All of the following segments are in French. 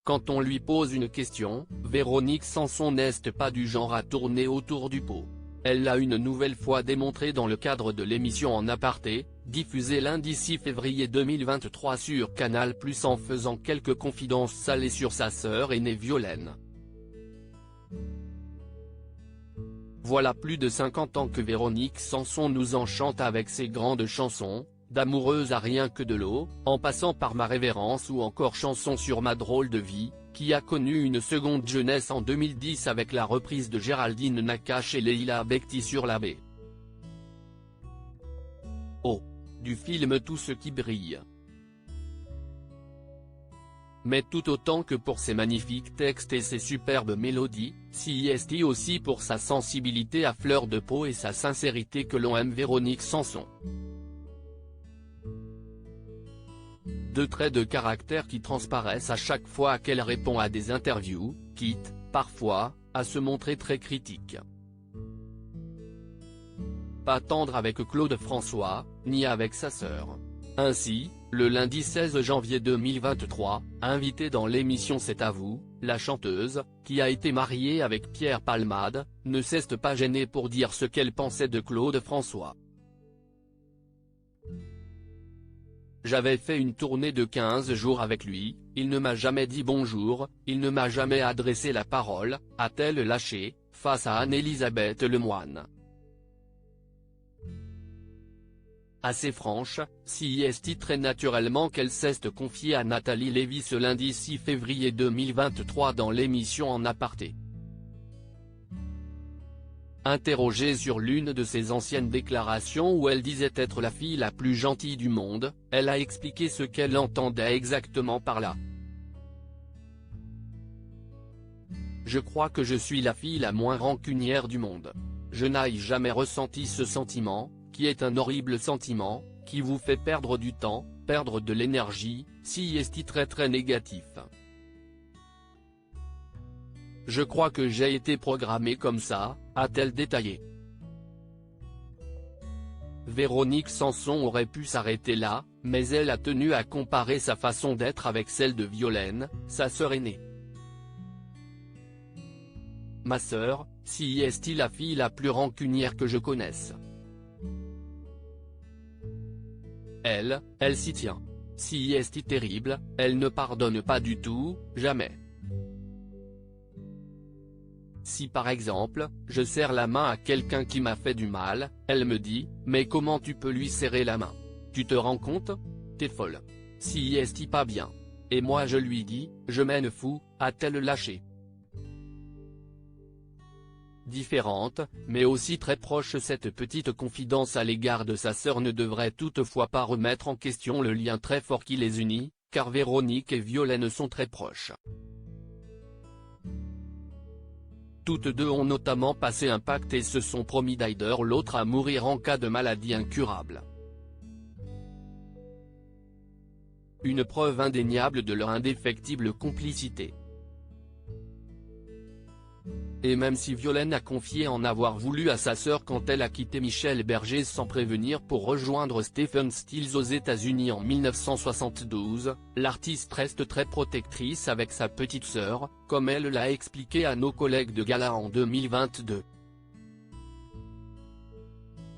Quand on lui pose une question, Véronique Sanson n'est pas du genre à tourner autour du pot. Elle l'a une nouvelle fois démontré dans le cadre de l'émission En Aparté, diffusée lundi 6 février 2023 sur Canal+ en faisant quelques confidences salées sur sa sœur aînée Violaine. Voilà plus de 50 ans que Véronique Sanson nous enchante avec ses grandes chansons, d'Amoureuse à rien que de l'eau, en passant par Ma révérence ou encore Chanson sur ma drôle de vie, qui a connu une seconde jeunesse en 2010 avec la reprise de Géraldine Nakache et Leila Bekti sur la baie. Oh, du film Tout ce qui brille. Mais tout autant que pour ses magnifiques textes et ses superbes mélodies, c'est aussi pour sa sensibilité à fleur de peau et sa sincérité que l'on aime Véronique Sanson. Deux traits de caractère qui transparaissent à chaque fois qu'elle répond à des interviews, quitte, parfois, à se montrer très critique. Pas tendre avec Claude François, ni avec sa sœur. Ainsi, le lundi 16 janvier 2023, invitée dans l'émission C'est à vous, la chanteuse, qui a été mariée avec Pierre Palmade, ne s'est pas gênée pour dire ce qu'elle pensait de Claude François. J'avais fait une tournée de 15 jours avec lui, il ne m'a jamais dit bonjour, il ne m'a jamais adressé la parole, a-t-elle lâché, face à Anne-Elisabeth Lemoine. Assez franche, c'est très naturellement qu'elle s'est confiée à Nathalie Lévy ce lundi 6 février 2023 dans l'émission En Aparté. Interrogée sur l'une de ses anciennes déclarations où elle disait être la fille la plus gentille du monde, elle a expliqué ce qu'elle entendait exactement par là. Je crois que je suis la fille la moins rancunière du monde. Je n'ai jamais ressenti ce sentiment, qui est un horrible sentiment, qui vous fait perdre du temps, perdre de l'énergie, c'est très négatif. Je crois que j'ai été programmée comme ça, a-t-elle détaillé. Véronique Sanson aurait pu s'arrêter là, mais elle a tenu à comparer sa façon d'être avec celle de Violaine, sa sœur aînée. Ma sœur, c'est la fille la plus rancunière que je connaisse. Elle s'y tient. C'est terrible, elle ne pardonne pas du tout, jamais. Si par exemple, je serre la main à quelqu'un qui m'a fait du mal, elle me dit, mais comment tu peux lui serrer la main? Tu te rends compte? T'es folle. C'est pas bien. Et moi je lui dis, je m'en fous, a-t-elle lâché. Différente, mais aussi très proche, cette petite confidence à l'égard de sa sœur ne devrait toutefois pas remettre en question le lien très fort qui les unit, car Véronique et Violaine sont très proches. Toutes deux ont notamment passé un pacte et se sont promis d'aider l'autre à mourir en cas de maladie incurable. Une preuve indéniable de leur indéfectible complicité. Et même si Violaine a confié en avoir voulu à sa sœur quand elle a quitté Michel Berger sans prévenir pour rejoindre Stephen Stills aux États-Unis en 1972, l'artiste reste très protectrice avec sa petite sœur, comme elle l'a expliqué à nos collègues de Gala en 2022.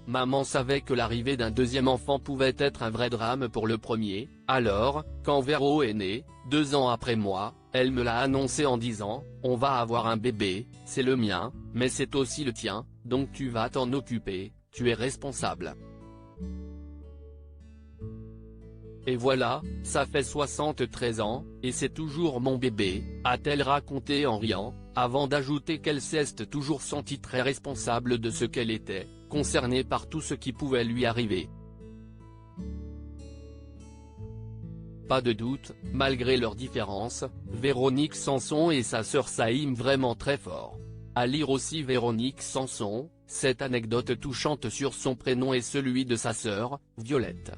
Maman savait que l'arrivée d'un deuxième enfant pouvait être un vrai drame pour le premier, alors, quand Véro est né, 2 ans après moi, elle me l'a annoncé en disant, on va avoir un bébé, c'est le mien, mais c'est aussi le tien, donc tu vas t'en occuper, tu es responsable. Et voilà, ça fait 73 ans, et c'est toujours mon bébé, a-t-elle raconté en riant, avant d'ajouter qu'elle s'est toujours sentie très responsable de ce qu'elle était, concernée par tout ce qui pouvait lui arriver. Pas de doute, malgré leurs différences, Véronique Sanson et sa sœur s'aiment vraiment très fort. À lire aussi Véronique Sanson, cette anecdote touchante sur son prénom et celui de sa sœur, Violette.